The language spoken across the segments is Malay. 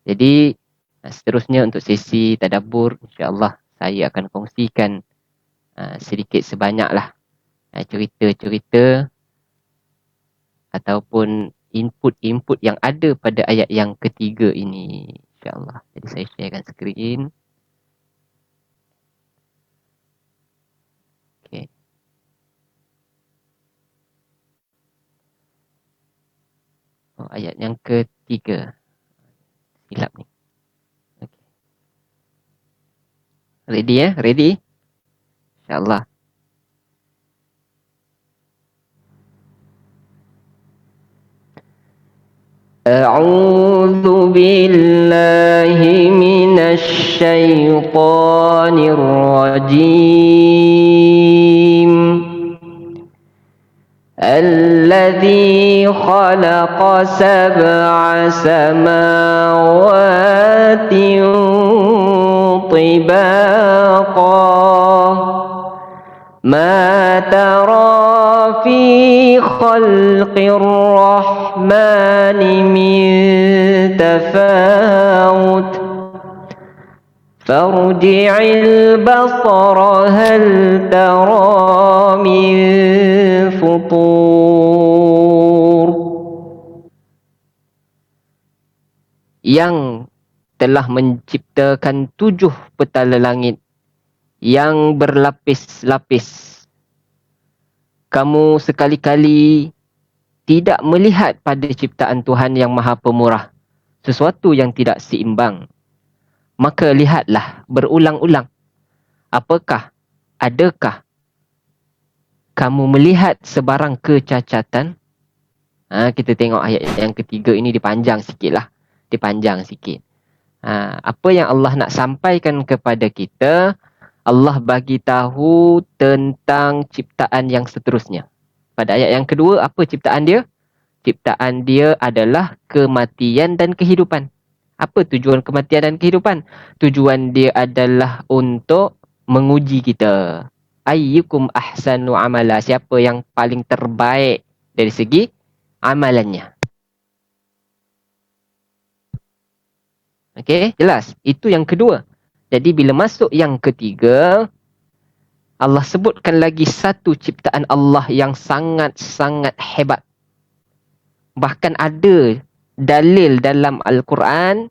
Jadi seterusnya untuk sesi tadabbur, insya-Allah saya akan kongsikan sedikit sebanyaklah cerita-cerita ataupun input-input yang ada pada ayat yang ketiga ini, insya-Allah. Jadi saya sharekan skrin. Okey. Oh, ayat yang ketiga. Silap ni. Okay. Ready ya? Ready? InsyaAllah. أعوذ بالله من الشيطان الرجيم الذي خلق سبع سماوات طباقا ما ترى في خلق الرحمن من تفاوت فارجع البصر هل ترى من فطور. Yang telah menciptakan 7 petala langit yang berlapis-lapis. Kamu sekali-kali tidak melihat pada ciptaan Tuhan yang Maha Pemurah sesuatu yang tidak seimbang. Maka lihatlah berulang-ulang. Adakah kamu melihat sebarang kecacatan? Kita tengok ayat yang ketiga ini dipanjang sikit lah. Apa yang Allah nak sampaikan kepada kita, Allah bagi tahu tentang ciptaan yang seterusnya. Pada ayat yang kedua, apa ciptaan dia? Ciptaan dia adalah kematian dan kehidupan. Apa tujuan kematian dan kehidupan? Tujuan dia adalah untuk menguji kita. Ayyukum ahsanu amala. Siapa yang paling terbaik dari segi amalannya. Okey, jelas. Itu yang kedua. Jadi bila masuk yang ketiga, Allah sebutkan lagi satu ciptaan Allah yang sangat-sangat hebat. Bahkan ada dalil dalam Al-Quran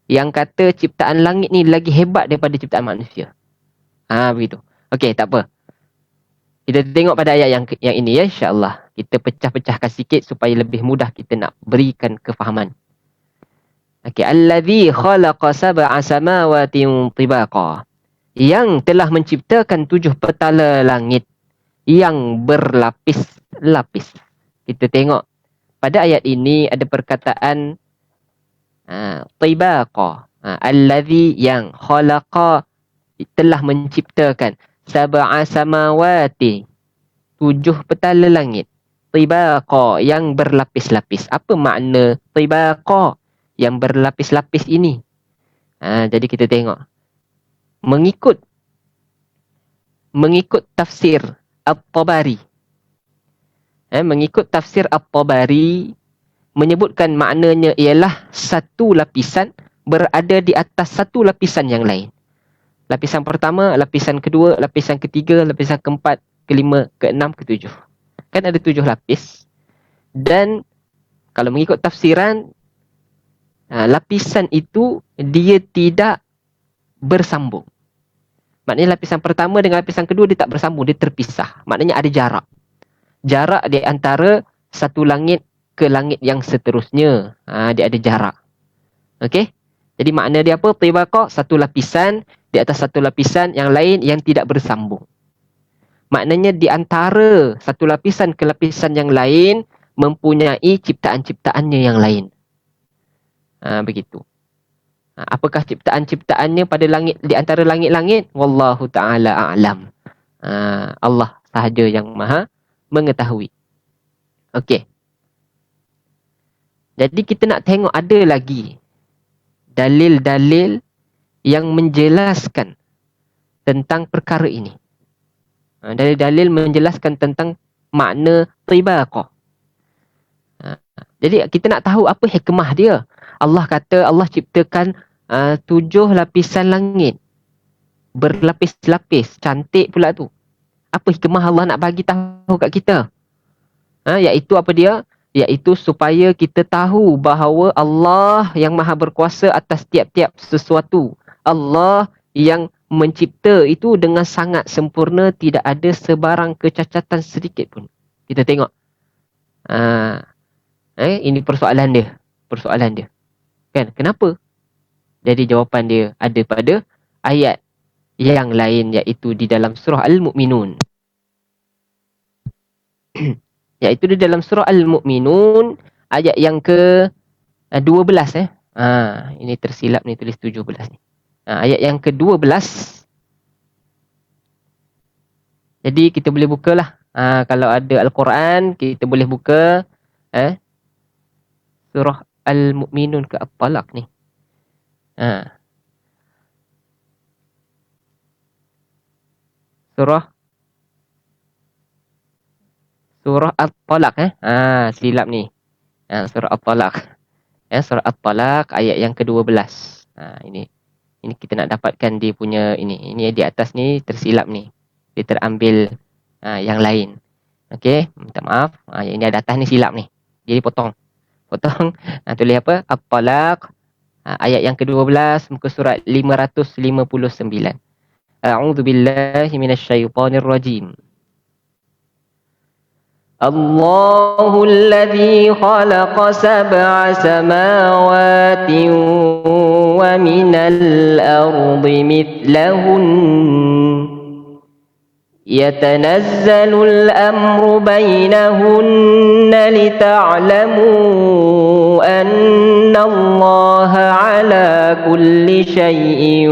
yang kata ciptaan langit ni lagi hebat daripada ciptaan manusia. Begitu. Okey, tak apa. Kita tengok pada ayat yang ini ya, insya-Allah. Kita pecah-pecahkan sikit supaya lebih mudah kita nak berikan kefahaman. Okey, allazi khalaqa sab'a samawatin tibaqa. Yang telah menciptakan 7 petala langit yang berlapis-lapis. Kita tengok pada ayat ini ada perkataan tibaqa. Allazi yang khalaqa telah menciptakan sab'a samawati 7 petala langit tibaqa yang berlapis-lapis. Apa makna tibaqa yang berlapis-lapis ini? Jadi kita tengok mengikut tafsir At-Tabari. Mengikut tafsir At-Tabari menyebutkan maknanya ialah satu lapisan berada di atas satu lapisan yang lain. Lapisan pertama, lapisan kedua, lapisan ketiga, lapisan keempat, kelima, keenam, ketujuh. Kan ada 7 lapis. Dan kalau mengikut tafsiran, lapisan itu dia tidak bersambung. Maknanya lapisan pertama dengan lapisan kedua dia tak bersambung, dia terpisah. Maknanya ada jarak. Jarak di antara satu langit ke langit yang seterusnya. Dia ada jarak. Okey? Jadi makna dia apa? Tibaqa, satu lapisan di atas satu lapisan yang lain yang tidak bersambung. Maknanya di antara satu lapisan ke lapisan yang lain mempunyai ciptaan-ciptaannya yang lain. Begitu. Apakah ciptaan-ciptaannya pada langit, di antara langit-langit? Wallahu ta'ala a'lam. Allah sahaja yang maha mengetahui. Okey. Jadi kita nak tengok ada lagi dalil-dalil yang menjelaskan tentang perkara ini. Dalil-dalil menjelaskan tentang makna tibaqa. Jadi kita nak tahu apa hikmah dia. Allah kata Allah ciptakan 7 lapisan langit. Berlapis-lapis. Cantik pula tu. Apa hikmah Allah nak bagi tahu kat kita? Iaitu apa dia? Iaitu supaya kita tahu bahawa Allah yang maha berkuasa atas tiap-tiap sesuatu. Allah yang mencipta itu dengan sangat sempurna, tidak ada sebarang kecacatan sedikit pun. Kita tengok. Ini persoalan dia. Kan? Kenapa? Jadi jawapan dia ada pada ayat yang lain, iaitu di dalam surah Al-Mu'minun. Iaitu di dalam surah Al-Mu'minun ayat yang ke-12. Ini tersilap ni, tulis 17 ni. Ayat yang ke-12. Jadi kita boleh bukalah. Kalau ada Al-Quran, kita boleh buka surah Al-Mu'minun ke At-Talaq ni. Surah At-Talaq. Silap ni. Surah At-Talaq. Surah At-Talaq ayat yang ke-12. Ini kita nak dapatkan dia punya ini. Ini di atas ni tersilap ni. Dia terambil yang lain. Okey, minta maaf. Yang ini ada atas ni silap ni. Jadi potong. Tulis apa? At-Talaq ayat yang ke-12 muka surat 559. A'udzubillahi minasyaitonirrajim. Allahu alladhi khalaqa sab'a samawati wa minal ardi mithlahun yatanazzalu al-amru bainahunna lita'lamu anna Allaha ala kulli syai'in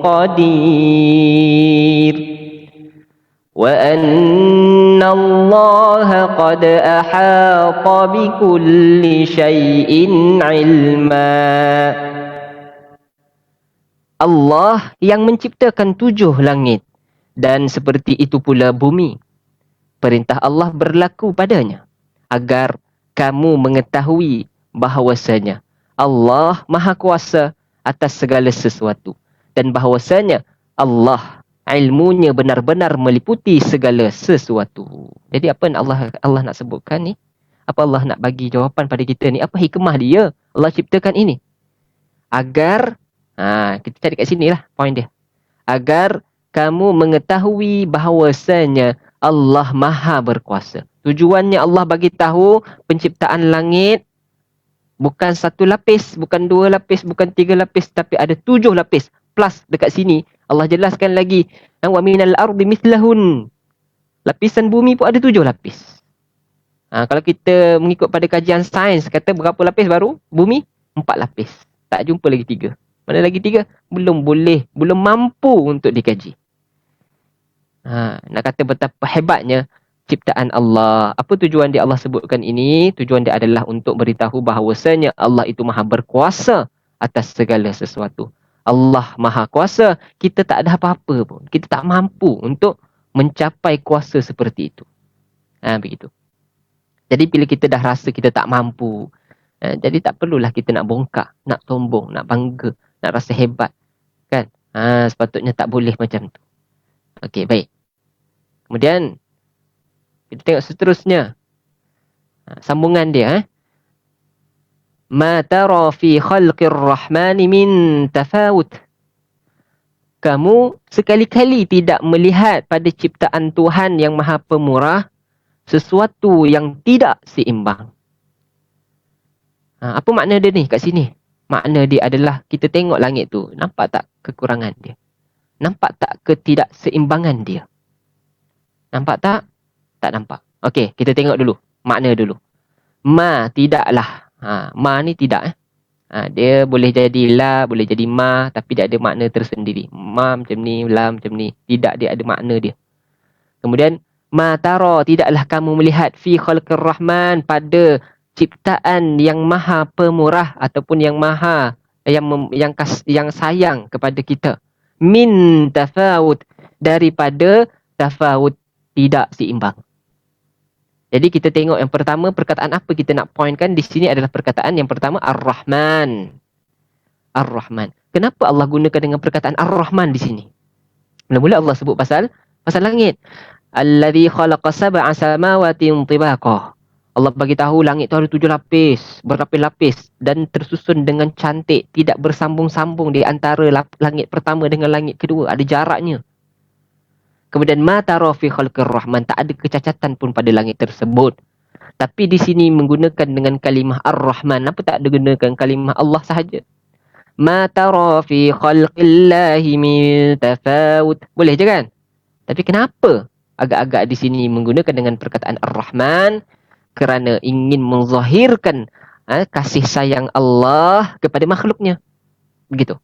qadir wa anna Allaha qad ahata bi kulli syai'in ilma. Allah yang menciptakan 7 langit dan seperti itu pula bumi. Perintah Allah berlaku padanya agar kamu mengetahui bahawasanya Allah Maha Kuasa atas segala sesuatu dan bahawasanya Allah ilmunya benar-benar meliputi segala sesuatu. Jadi apa yang Allah nak sebutkan ni? Apa Allah nak bagi jawapan pada kita ni? Apa hikmah dia? Allah ciptakan ini agar kita cari kat sini lah poin dia. Agar kamu mengetahui bahawasanya Allah Maha berkuasa. Tujuannya Allah bagi tahu penciptaan langit bukan 1 lapis, bukan 2 lapis, bukan 3 lapis, tapi ada 7 lapis. Plus dekat sini Allah jelaskan lagi, wa minal ardi mithlahun. Lapisan bumi pun ada 7 lapis. Kalau kita mengikut pada kajian sains, kata berapa lapis baru? Bumi 4 lapis. Tak jumpa lagi 3. Mana lagi 3? Belum mampu untuk dikaji. Nak kata betapa hebatnya ciptaan Allah. Apa tujuan dia Allah sebutkan ini? Tujuan dia adalah untuk beritahu bahawasanya Allah itu Maha berkuasa atas segala sesuatu. Allah Maha Kuasa, kita tak ada apa-apa pun. Kita tak mampu untuk mencapai kuasa seperti itu. Begitu. Jadi bila kita dah rasa kita tak mampu, jadi tak perlulah kita nak bongkak, nak sombong, nak bangga, nak rasa hebat. Kan? Sepatutnya tak boleh macam tu. Okey, baik. Kemudian, kita tengok seterusnya. Sambungan dia. Ma tara fi khalqir rahmani min tafawut. Kamu sekali-kali tidak melihat pada ciptaan Tuhan yang Maha Pemurah sesuatu yang tidak seimbang. Apa makna dia ni kat sini? Makna dia adalah kita tengok langit tu, nampak tak kekurangan dia? Nampak tak ketidakseimbangan dia? Nampak tak? Tak nampak. Okey, kita tengok dulu. Makna dulu. Ma, tidaklah. Ma ni tidak. Dia boleh jadi la, boleh jadi ma, tapi dia ada makna tersendiri. Ma macam ni, la macam ni. Tidak, dia ada makna dia. Kemudian, ma tara, tidaklah kamu melihat fi khalqir rahman, pada ciptaan yang Maha Pemurah ataupun yang maha yang sayang kepada kita. Min tafawut, daripada tafawut, tidak seimbang. Jadi kita tengok yang pertama, perkataan apa kita nak pointkan di sini adalah perkataan yang pertama Ar-Rahman. Ar-Rahman. Kenapa Allah gunakan dengan perkataan Ar-Rahman di sini? Mula-mula Allah sebut pasal langit. Allazi khalaqa sab'a samawatin tibaqa. Allah bagi tahu langit tu ada 7 lapis, berlapis-lapis dan tersusun dengan cantik, tidak bersambung-sambung di antara langit pertama dengan langit kedua, ada jaraknya. Kemudian ma tara fi khalqir rahman, tak ada kecacatan pun pada langit tersebut. Tapi di sini menggunakan dengan kalimah Ar-Rahman, apa tak ada gunakan kalimah Allah sahaja? Ma tara fi khalqillahi min tafawut. Boleh je kan? Tapi kenapa agak-agak di sini menggunakan dengan perkataan Ar-Rahman? Kerana ingin menzahirkan kasih sayang Allah kepada makhluknya. Begitu.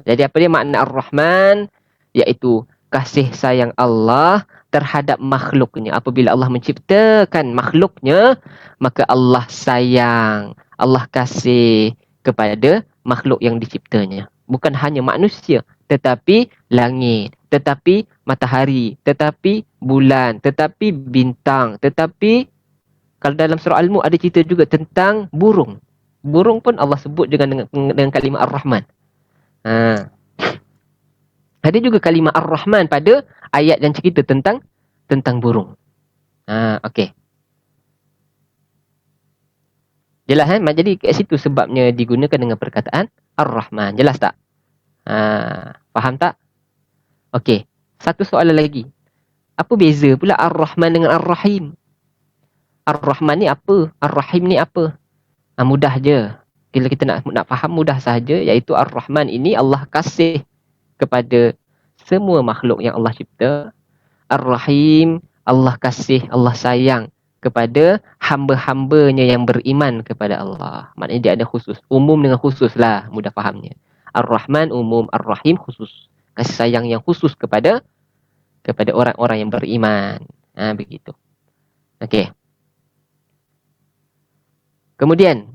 Jadi apa dia makna Ar-Rahman? Iaitu kasih sayang Allah terhadap makhluknya. Apabila Allah menciptakan makhluknya, maka Allah sayang, Allah kasih kepada makhluk yang diciptanya. Bukan hanya manusia, tetapi langit, tetapi matahari, tetapi bulan, tetapi bintang, tetapi kalau dalam surah Al-Mulk ada cerita juga tentang burung. Burung pun Allah sebut dengan kalimah Ar-Rahman. Ada juga kalimah Ar-Rahman pada ayat yang cerita tentang burung. Okey. Jelas kan? Jadi kat situ sebabnya digunakan dengan perkataan Ar-Rahman. Jelas tak? Faham tak? Okey. Satu soalan lagi. Apa beza pula Ar-Rahman dengan Ar-Rahim? Ar-Rahman ni apa? Ar-Rahim ni apa? Mudah je. Bila kita nak faham, mudah sahaja. Iaitu Ar-Rahman ini Allah kasih kepada semua makhluk yang Allah cipta. Ar-Rahim, Allah kasih, Allah sayang kepada hamba-hambanya yang beriman kepada Allah. Maknanya dia ada khusus. Umum dengan khusus lah, mudah fahamnya. Ar-Rahman umum, Ar-Rahim khusus. Kasih sayang yang khusus kepada orang-orang yang beriman. Begitu. Okey. Kemudian,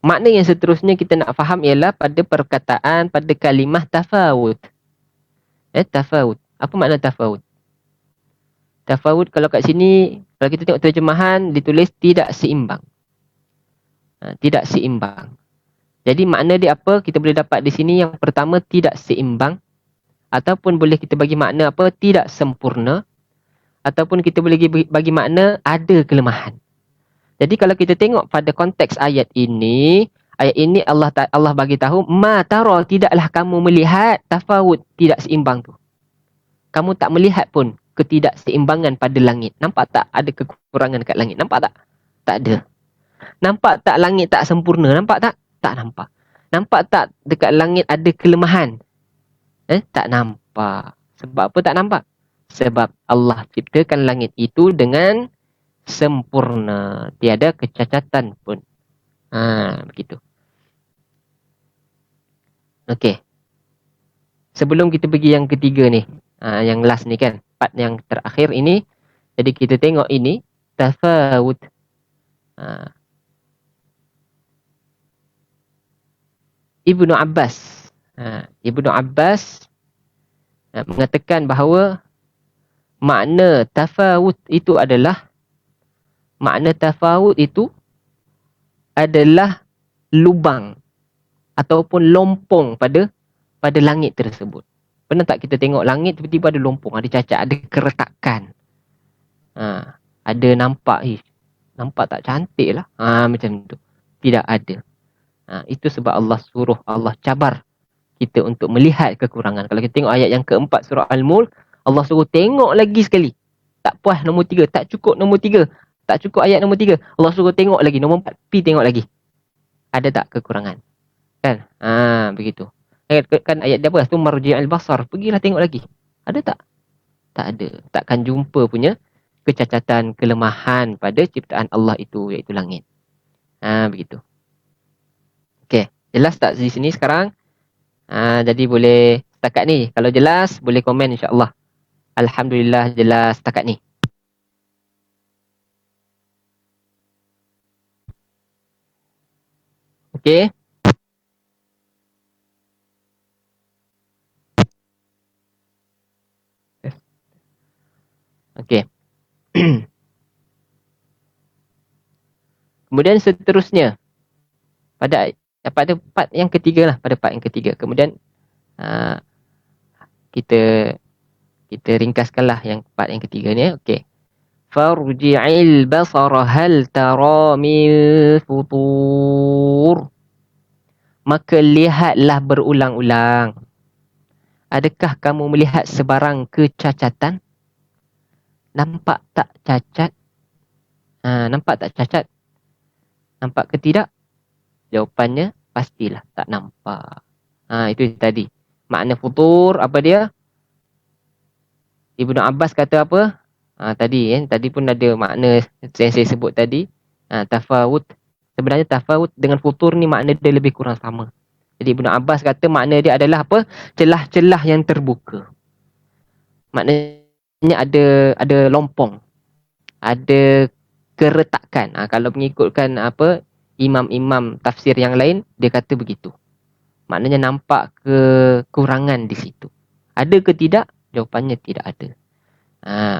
makna yang seterusnya kita nak faham ialah pada perkataan, pada kalimah tafawut. Tafawut. Apa makna tafawut? Tafawut kalau kat sini, kalau kita tengok terjemahan, ditulis tidak seimbang. Tidak seimbang. Jadi makna dia apa? Kita boleh dapat di sini yang pertama tidak seimbang. Ataupun boleh kita bagi makna apa? Tidak sempurna. Ataupun kita boleh bagi makna ada kelemahan. Jadi kalau kita tengok pada konteks ayat ini Allah bagi tahu, ma tara, tidaklah kamu melihat tafawut, tidak seimbang tu. Kamu tak melihat pun ketidakseimbangan pada langit. Nampak tak ada kekurangan kat langit? Nampak tak? Tak ada. Nampak tak langit tak sempurna? Nampak tak? Tak nampak. Nampak tak dekat langit ada kelemahan? Tak nampak. Sebab apa tak nampak? Sebab Allah ciptakan langit itu dengan sempurna. Tiada kecacatan pun. Begitu. Okey. Sebelum kita pergi yang ketiga ni. Yang last ni kan. Part yang terakhir ini. Jadi kita tengok ini. Tafawut. Ibnu Abbas. Ibnu Abbas mengatakan bahawa makna tafawut itu adalah lubang ataupun lompong pada langit tersebut. Pernah tak kita tengok langit tiba-tiba ada lompong, ada cacat, ada keretakan. Ada nampak, nampak tak cantik lah. Macam tu. Tidak ada. Itu sebab Allah suruh, Allah cabar kita untuk melihat kekurangan. Kalau kita tengok ayat yang keempat surah Al-Mulk, Allah suruh tengok lagi sekali. Tak puas nombor 3, tak cukup nombor 3. Tak cukup ayat nombor 3. Allah suruh tengok lagi. Nombor 4, pi tengok lagi. Ada tak kekurangan? Kan? Begitu. Kan ayat dia apa? Tu marji'al basar. Pergilah tengok lagi. Ada tak? Tak ada. Takkan jumpa punya kecacatan, kelemahan pada ciptaan Allah itu, iaitu langit. Begitu. Okey. Jelas tak di sini sekarang? Jadi boleh setakat ni. Kalau jelas, boleh komen insya-Allah. Alhamdulillah jelas setakat ni. Okey. Okey. Kemudian seterusnya pada part yang ketiga lah, pada part yang ketiga. Kemudian kita ringkaskanlah yang part yang ketiga ni. Okey. Farji'il basara hal tara min futur. Maka lihatlah berulang-ulang. Adakah kamu melihat sebarang kecacatan? Nampak tak cacat? Nampak tak cacat? Nampak ke tidak? Jawapannya pastilah tak nampak. Itu tadi. Makna futur apa dia? Ibnu Abbas kata apa? Tadi pun ada makna yang saya sebut tadi. Tafawut. Sebenarnya tafawut dengan futur ni makna dia lebih kurang sama. Jadi Ibnu Abbas kata makna dia adalah apa? Celah-celah yang terbuka. Maknanya ada lompong. Ada keretakan. Kalau mengikutkan apa imam-imam tafsir yang lain, dia kata begitu. Maknanya nampak kekurangan di situ. Ada ke tidak? Jawapannya tidak ada.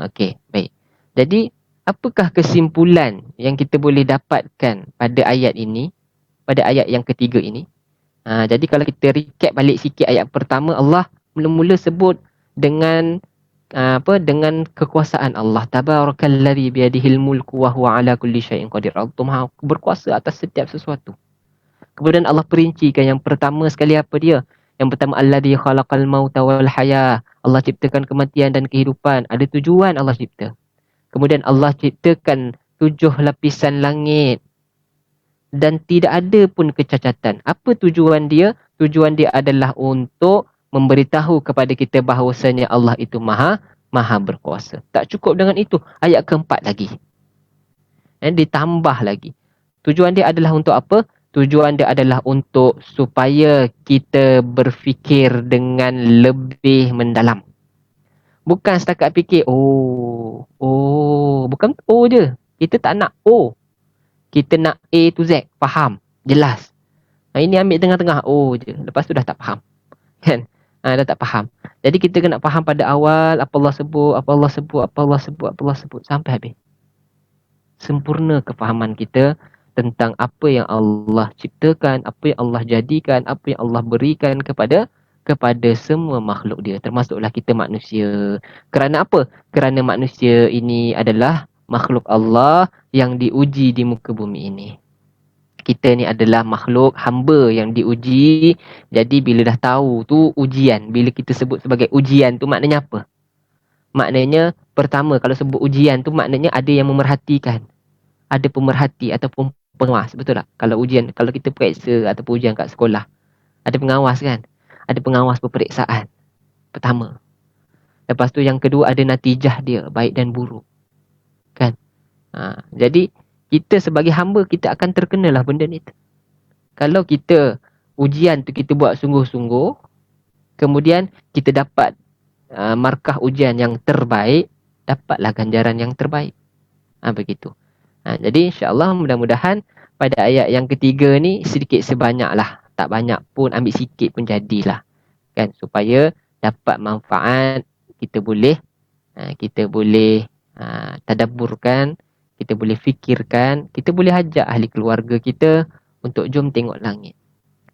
Okey, baik. Jadi, apakah kesimpulan yang kita boleh dapatkan pada ayat ini, pada ayat yang ketiga ini? Jadi kalau kita recap balik sikit ayat pertama, Allah mula-mula sebut dengan dengan kekuasaan Allah. Tabarakalladzi biyadihil mulku wa huwa ala kulli syai'in qadir. Allah Maha berkuasa atas setiap sesuatu. Kemudian Allah perincikan yang pertama sekali apa dia? Yang pertama alladzi khalaqal mauta wal haya. Allah ciptakan kematian dan kehidupan. Ada tujuan Allah cipta. Kemudian Allah ciptakan 7 lapisan langit. Dan tidak ada pun kecacatan. Apa tujuan dia? Tujuan dia adalah untuk memberitahu kepada kita bahawasanya Allah itu maha berkuasa. Tak cukup dengan itu. Ayat keempat lagi. Dan ditambah lagi. Tujuan dia adalah untuk apa? Tujuan dia adalah untuk supaya kita berfikir dengan lebih mendalam. Bukan setakat fikir, bukan O je. Kita tak nak O. Kita nak A to Z, faham, jelas. Ini ambil tengah-tengah O je. Lepas tu dah tak faham. Kan? Dah tak faham. Jadi kita kena faham pada awal apa Allah sebut, apa Allah sebut, apa Allah sebut, apa Allah sebut sampai habis. Sempurna kefahaman kita tentang apa yang Allah ciptakan, apa yang Allah jadikan, apa yang Allah berikan kepada semua makhluk dia, termasuklah kita manusia. Kerana apa? Kerana manusia ini adalah makhluk Allah yang diuji di muka bumi ini. Kita ni adalah makhluk hamba yang diuji. Jadi bila dah tahu tu ujian, bila kita sebut sebagai ujian tu maknanya apa? Maknanya pertama kalau sebut ujian tu maknanya ada yang memerhatikan. Ada pemerhati ataupun pengawas, betul tak? Kalau ujian, kalau kita periksa ataupun ujian kat sekolah, ada pengawas kan? Ada pengawas peperiksaan. Pertama. Lepas tu yang kedua ada natijah dia, baik dan buruk. Kan? Jadi kita sebagai hamba kita akan terkenalah benda ni. Kalau kita ujian tu kita buat sungguh-sungguh, kemudian kita dapat markah ujian yang terbaik, dapatlah ganjaran yang terbaik. Begitu. Jadi insya-Allah mudah-mudahan pada ayat yang ketiga ni sedikit sebanyaklah, tak banyak pun, ambil sikit pun jadilah. Kan, supaya dapat manfaat, kita boleh tadabburkan, kita boleh fikirkan, kita boleh ajak ahli keluarga kita untuk jom tengok langit.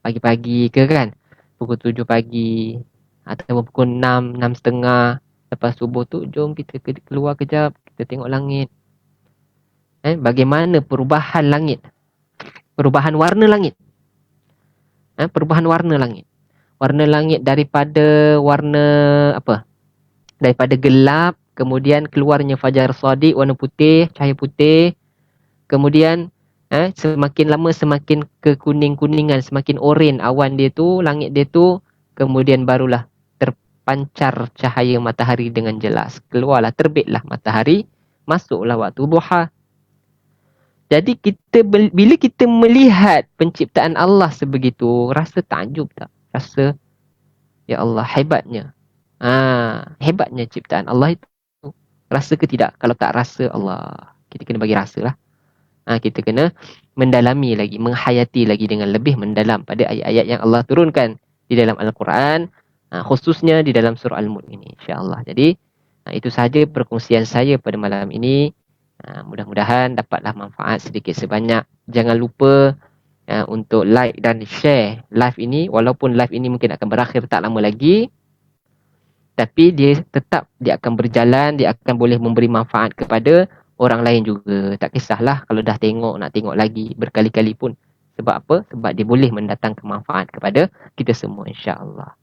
Pagi-pagi ke kan, pukul 7 pagi atau pukul 6, 6.30 lepas subuh tu, jom kita keluar kejap, kita tengok langit. Bagaimana perubahan langit, perubahan warna langit. Perubahan warna langit. Warna langit daripada warna apa? Daripada gelap, kemudian keluarnya fajar shadiq warna putih, cahaya putih. Kemudian semakin lama semakin kekuning-kuningan, semakin oranye awan dia tu, langit dia tu, kemudian barulah terpancar cahaya matahari dengan jelas. Keluarlah, terbitlah matahari, masuklah waktu duha. Jadi bila kita melihat penciptaan Allah sebegitu, rasa takjub tak? Rasa, ya Allah, hebatnya. Hebatnya ciptaan Allah itu. Rasa ke tidak? Kalau tak rasa, Allah, kita kena bagi rasa lah. Kita kena mendalami lagi, menghayati lagi dengan lebih mendalam pada ayat-ayat yang Allah turunkan di dalam Al-Quran, khususnya di dalam surah Al-Mulk ini, insya-Allah. Jadi itu sahaja perkongsian saya pada malam ini. Mudah-mudahan dapatlah manfaat sedikit sebanyak. Jangan lupa untuk like dan share live ini. Walaupun live ini mungkin akan berakhir tak lama lagi, tapi dia akan berjalan, dia akan boleh memberi manfaat kepada orang lain juga. Tak kisahlah kalau dah tengok, nak tengok lagi berkali-kali pun. Sebab apa? Sebab dia boleh mendatangkan manfaat kepada kita semua, insya-Allah.